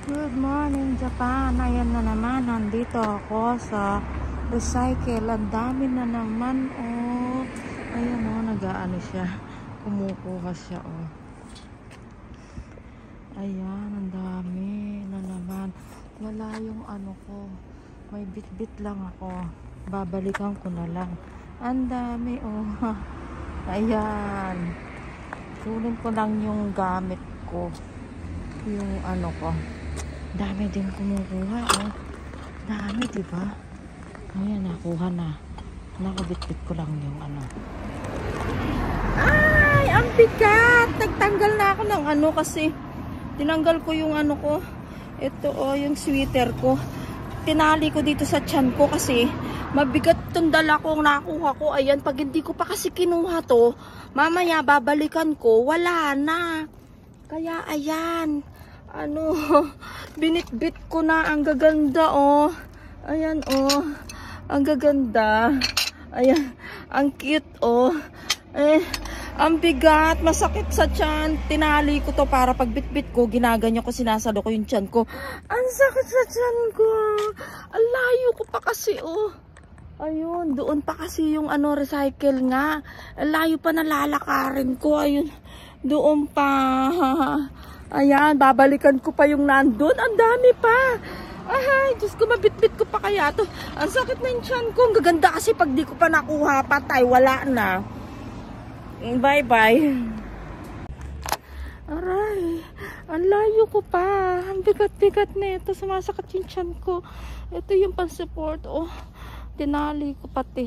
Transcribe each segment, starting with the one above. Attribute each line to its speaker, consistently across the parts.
Speaker 1: Good morning, Japan. Ayan na naman, nandito ako sa recycle. Ang dami na naman, oh. Ayan, oh, nag-aano siya. Kumukuha siya, oh. Ayan, ang dami na naman. Wala yung ano ko. May bit-bit lang ako. Babalikan ko na lang. Ang dami, oh. Ayan. Kunin ko lang yung gamit ko. Yung ano ko. Dami din kumukuha, oh. Dami, diba? Ayan, nakuha na. Nakabit-bit ko lang yung ano. Ay, ang bigat! Nagtanggal na ako ng ano kasi tinanggal ko yung ano ko. Ito, oh, yung sweater ko. Tinali ko dito sa tiyan ko kasi mabigat itong dala kong nakuha ko. Ayan, pag hindi ko pa kasi kinuha to, mamaya babalikan ko, wala na. Kaya, ayan. Ano, binitbit ko na. Ang gaganda, oh. Ayan, oh. Ang gaganda. Ayan, ang cute, oh. Ang bigat, masakit sa tiyan. Tinali ko to para pag bitbit ko, ginaganyan ko, sinasalo ko yung tiyan ko. Ang sakit sa tiyan ko. Ang layo ko pa kasi, oh. Ayun, doon pa kasi yung ano, recycle nga. Ang layo pa na lalakarin ko. Ayun, doon pa. Ayan, babalikan ko pa yung nandun. Ang dami pa. Ay, Diyos ko, mabitbit ko pa kaya to. Ang sakit na yung tiyan ko. Ang gaganda kasi pag di ko pa nakuha, patay, wala na. Bye-bye. Aray, ang layo ko pa. Ang bigat-bigat na ito. Sumasakit yung tiyan ko. Ito yung pan-support. Oh, tinali ko pati.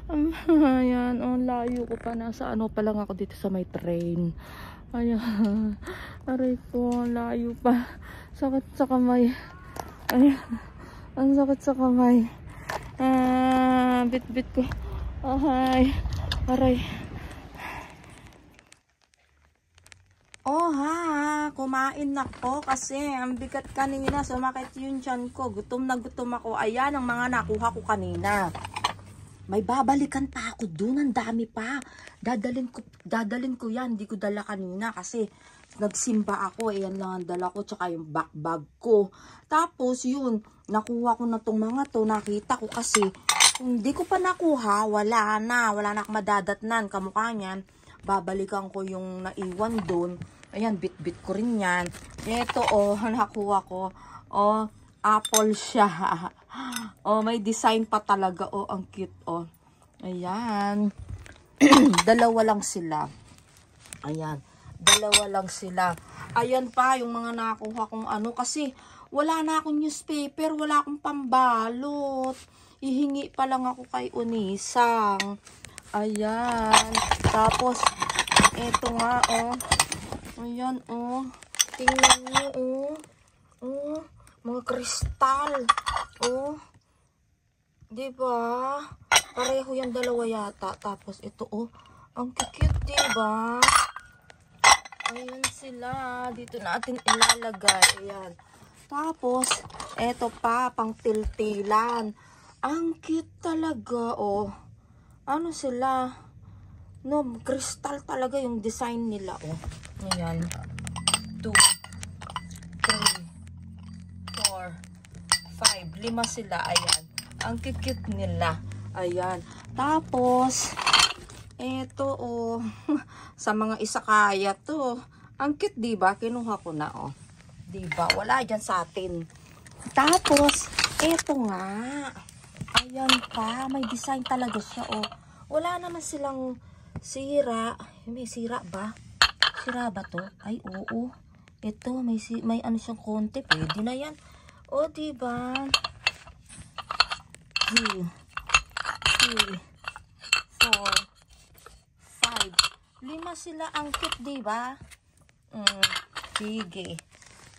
Speaker 1: Ayan, oh, layo ko pa. Nasa ano pa lang ako dito sa may train. Ayan, aray ko, layo pa. Sakit sa kamay. Ayan, ang sakit sa kamay. Bit-bit ko. Ahay, aray. Oh ha, kumain na ko kasi ang bigat kanina. Sumakit yung tiyan ko. Gutom na gutom ako. Ayan ang mga nakuha ko kanina. May babalikan pa ako dun. Ang dami pa. Dadalin ko yan. Hindi ko dala kanina kasi nagsimba ako. Ayan lang ang dala ko. Tsaka yung backbag ko. Tapos yun, nakuha ko na tong mga to. Nakita ko kasi kung hindi ko pa nakuha, wala na. Wala na akong madadatnan. Kamukha niyan. Babalikan ko yung naiwan dun. Ayan, bit-bit ko rin yan. Ito, oh, nakuha ko. Oh, apple siya. Oh, may design pa talaga. Oh, ang cute, oh. Ayan. Dalawa lang sila. Ayan. Dalawa lang sila. Ayan pa, yung mga nakuha kong ano. Kasi, wala na akong newspaper. Wala akong pambalot. Ihingi pa lang ako kay Unisang. Ayan. Tapos, eto nga, oh. Ayan, oh. Tingnan nyo, oh. Oh. Mga kristal. Oh. Diba? Pareho yung dalawa yata. Tapos ito, oh. Ang cute, diba? Ayan sila. Dito natin ilalagay. Ayan. Tapos, eto pa, pang tiltilan. Ang cute talaga, oh. Ano sila? No, kristal talaga yung design nila, oh. Ayan. 2, 3, 4, 5. 5 sila. Ayan. Ang cute nila. Ayan. Tapos, eto, oh. Sa mga isakaya to. Ang cute, diba? Kinuha ko na, oh. Diba? Wala dyan sa atin. Tapos, eto nga. Ayan pa. May design talaga siya, oh. Wala naman silang sira. May sira ba? Sira ba to? Ay, oo. Ito, may ano siyang konti. Pwede na yan. O, diba? 2, 3, 4, 5. 5 sila. Ang cute, diba? Sige.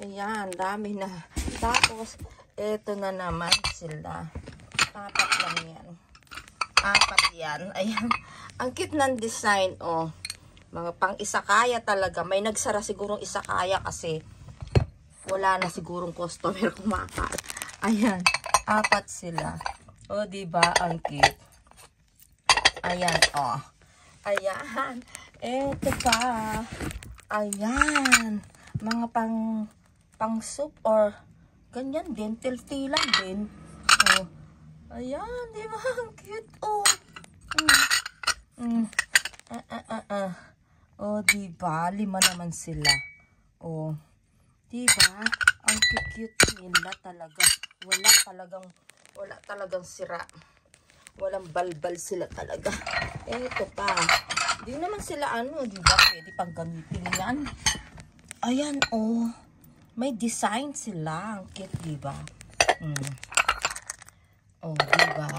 Speaker 1: Ayan, dami na. Tapos, eto na naman sila. 4 lang yan. 4 yan. Ayan. Ang cute ng design, oh. Mga pang isakaya talaga. May nagsara sigurong isakaya kasi wala na sigurong customer kumakat. Ayan. 4 sila. O, diba? Ang cute. Ayan, oh. Ayan. Eto pa. Ayan. Mga pang pang soup or ganyan din, tiltilan din. Oh. Ayan, di ba? Ang cute, oh. Oh, di ba? 5 naman sila. Oh. Di ba? Ang cute nila talaga. Wala talagang sira. Walang balbal sila talaga. Ito pa. Di naman sila di ba? Pwede pang gamitin yan. Ayan, oh. May design sila. Ang cute, di ba? Oh, di ba?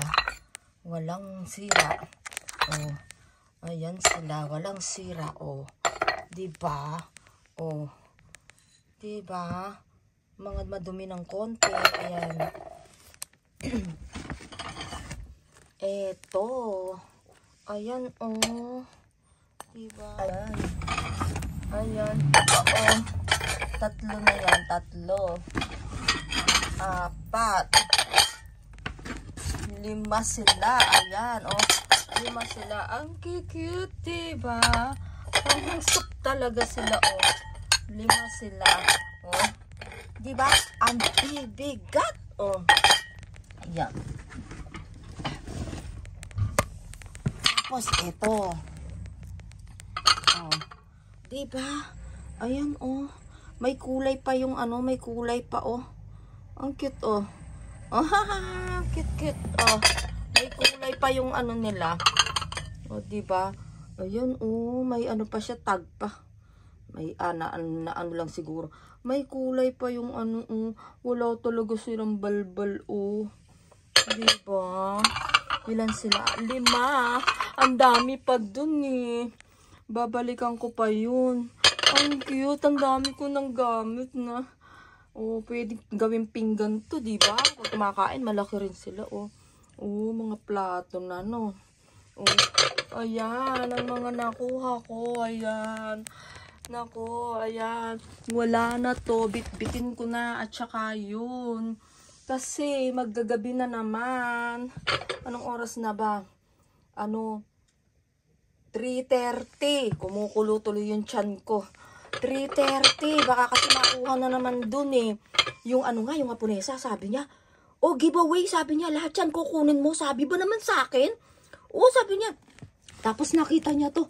Speaker 1: Walang sira. Oh. Ayan sila, walang sira, oh. Di ba? Oh. Di ba? Mga madumi ng konti. Ayan. Eto. Ayan, oh. Di ba? Ayan. Ayan. Oo. 3 na yan, 3. 4. 5 sila. Ayan, oh. 5 sila. Ang cute, diba? Ang soup talaga sila, oh. 5 sila, oh. Diba? Ang bibigat, oh. Ayan. Tapos, ito. Oh. Diba? Ayan, oh. May kulay pa yung may kulay pa, oh. Ang cute, oh. Oh, cute, oh. May kulay pa yung nila. O, diba? Ayun, oh. May pa siya, tag pa. May na lang siguro. May kulay pa yung oh. Wala talaga silang balbal, oh. Diba? Ilan sila? 5. Ang dami pa dun, eh. Babalikan ko pa yun. Ang cute. Ang dami ko nang gamit na. Oh, pwede gawing pinggan to, diba? Kung kumakain, malaki rin sila, oh. Oh, mga plato na, no? Oh, ayan, ang mga nakuha ko, ayan. Nako, ayan. Wala na to, bitbitin ko na, at saka yun. Kasi, maggagabi na naman. Anong oras na ba? 3:30. Kumukulo tuloy yung tiyan ko. 3:30. Baka kasi makuha na naman dun, eh. Yung yung Haponesa, sabi niya, oh, giveaway, sabi niya, lahat yan kukunin mo. Sabi ba naman sa akin? Oo, sabi niya. Tapos nakita niya to.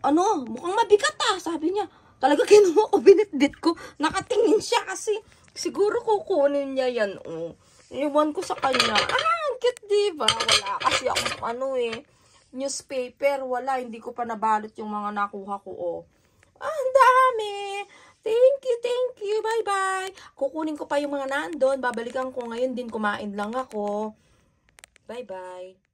Speaker 1: Mukhang mabigat, sabi niya. Talaga kinuha ko, binitbit ko. Nakatingin siya kasi siguro kukunin niya yan, oh. Iwan ko sa kanya. Ang cute, diba? Wala kasi akong newspaper. Wala, hindi ko pa nabalot yung mga nakuha ko, oh. Ang dami! Thank you, bye-bye. Kukunin ko pa yung mga nandun. Babalikan ko ngayon din, kumain lang ako. Bye-bye.